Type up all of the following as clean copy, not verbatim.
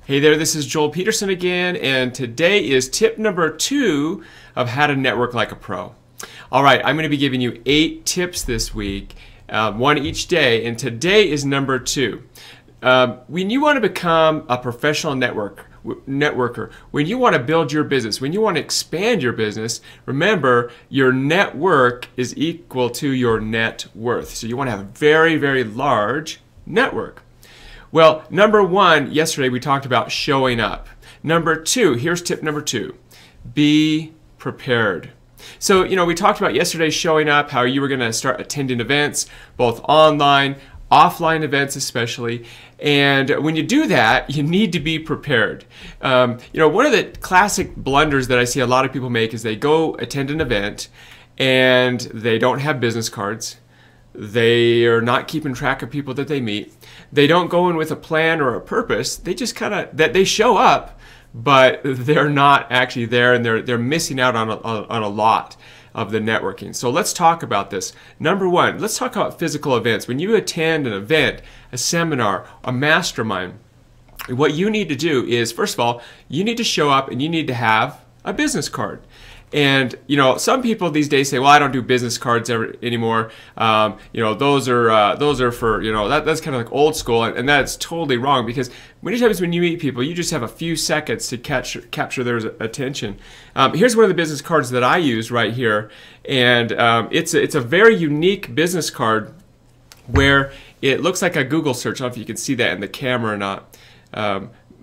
Hey there, this is Joel Peterson again, and today is tip number 2 of how to network like a pro. All right, I'm going to be giving you 8 tips this week, one each day, and today is number 2. When you want to become a professional networker, when you want to build your business, when you want to expand your business, remember your network is equal to your net worth. So you want to have a very, very large network. Well, number 1, yesterday we talked about showing up. Number 2, here's tip number 2, be prepared. So, we talked about yesterday showing up, how you were going to start attending events, both online, offline events especially, and when you do that, you need to be prepared. One of the classic blunders that I see a lot of people make is they go attend an event and they don't have business cards. They are not keeping track of people that they meet. They don't go in with a plan or a purpose. They just they show up, but they're not actually there, and they're missing out on a lot of the networking. So let's talk about this. Number 1, let's talk about physical events. When you attend an event, a seminar, a mastermind, what you need to do is, first of all, you need to show up and you need to have a business card. And some people these days say, well, I don't do business cards anymore. Those are for that's kind of like old school, and that's totally wrong, because many times when you meet people, you just have a few seconds to capture their attention. Here's one of the business cards that I use right here, and it's a very unique business card where it looks like a Google search. I don't know if you can see that in the camera or not.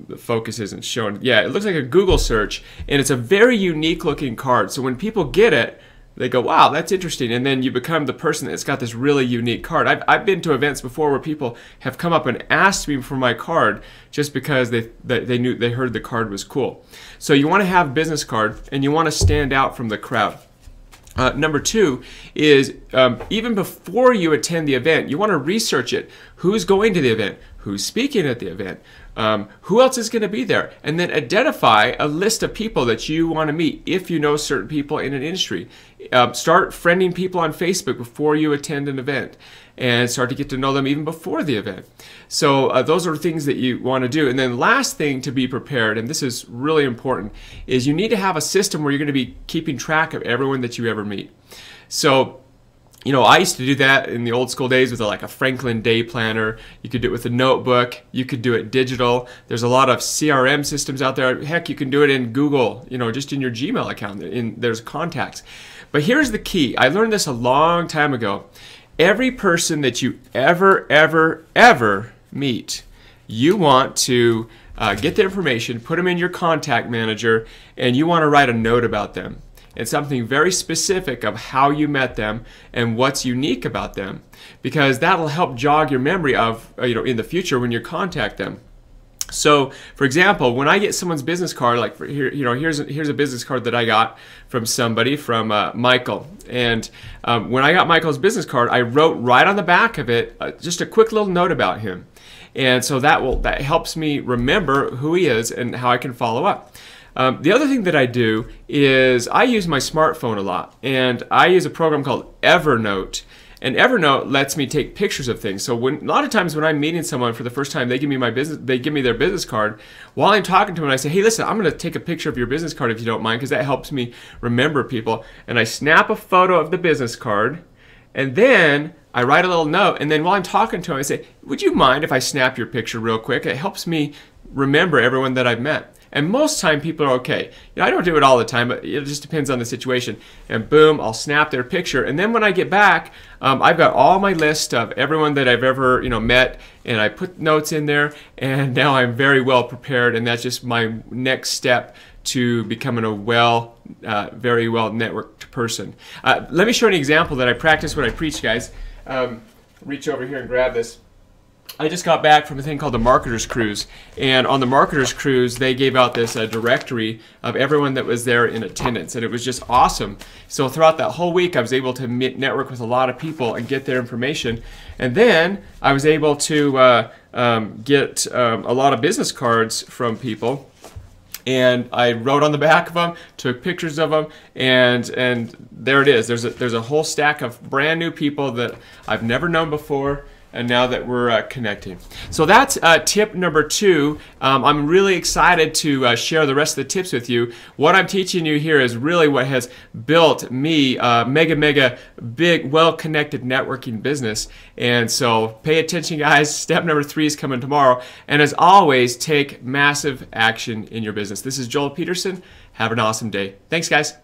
The focus isn't shown. Yeah, it looks like a Google search, and it's a very unique looking card. So when people get it, they go, wow, that's interesting, and then you become the person that's got this really unique card. I've been to events before where people have come up and asked me for my card just because they heard the card was cool. So you want to have a business card, and you want to stand out from the crowd. Number 2 is even before you attend the event, you want to research it. Who's going to the event? Who's speaking at the event? Who else is going to be there? And then identify a list of people that you want to meet if you know certain people in an industry. Start friending people on Facebook before you attend an event, and start to get to know them even before the event. So those are things that you want to do. And then last thing to be prepared, and this is really important, is you need to have a system where you're going to be keeping track of everyone that you ever meet. So I used to do that in the old school days with like a Franklin day planner. You could do it with a notebook. You could do it digital. There's a lot of CRM systems out there. Heck, you can do it in Google, just in your Gmail account. There's contacts. But here's the key. I learned this a long time ago. Every person that you ever meet, you want to get their information, put them in your contact manager, and you want to write a note about them. And something very specific of how you met them and what's unique about them, because that'll help jog your memory of in the future when you contact them. So, for example, when I get someone's business card, like here's a business card that I got from somebody, from Michael. And when I got Michael's business card, I wrote right on the back of it just a quick little note about him, and so that helps me remember who he is and how I can follow up. The other thing that I do is I use my smartphone a lot, and I use a program called Evernote. And Evernote lets me take pictures of things. So a lot of times when I'm meeting someone for the first time, they give me their business card. While I'm talking to them, I say, hey, listen, I'm going to take a picture of your business card if you don't mind, because that helps me remember people. And I snap a photo of the business card, and then I write a little note. And then while I'm talking to them, I say, would you mind if I snap your picture real quick? It helps me remember everyone that I've met. And most time people are okay. I don't do it all the time, but it just depends on the situation. And boom, I'll snap their picture. And then when I get back, I've got all my list of everyone that I've ever met, and I put notes in there. And now I'm very well prepared, and that's just my next step to becoming a very well networked person. Let me show you an example that I practice when I preach, guys. Reach over here and grab this. I just got back from a thing called the Marketers Cruise, and on the Marketers Cruise they gave out this directory of everyone that was there in attendance, and it was just awesome. So throughout that whole week I was able to network with a lot of people and get their information, and then I was able to get a lot of business cards from people, and I wrote on the back of them, took pictures of them, and there it is. There's a whole stack of brand new people that I've never known before. and now that we're connecting. So that's tip number 2. I'm really excited to share the rest of the tips with you. What I'm teaching you here is really what has built me a mega big, well-connected networking business. And so pay attention, guys. Step number 3 is coming tomorrow. And as always, take massive action in your business. This is Joel Peterson. Have an awesome day. Thanks, guys.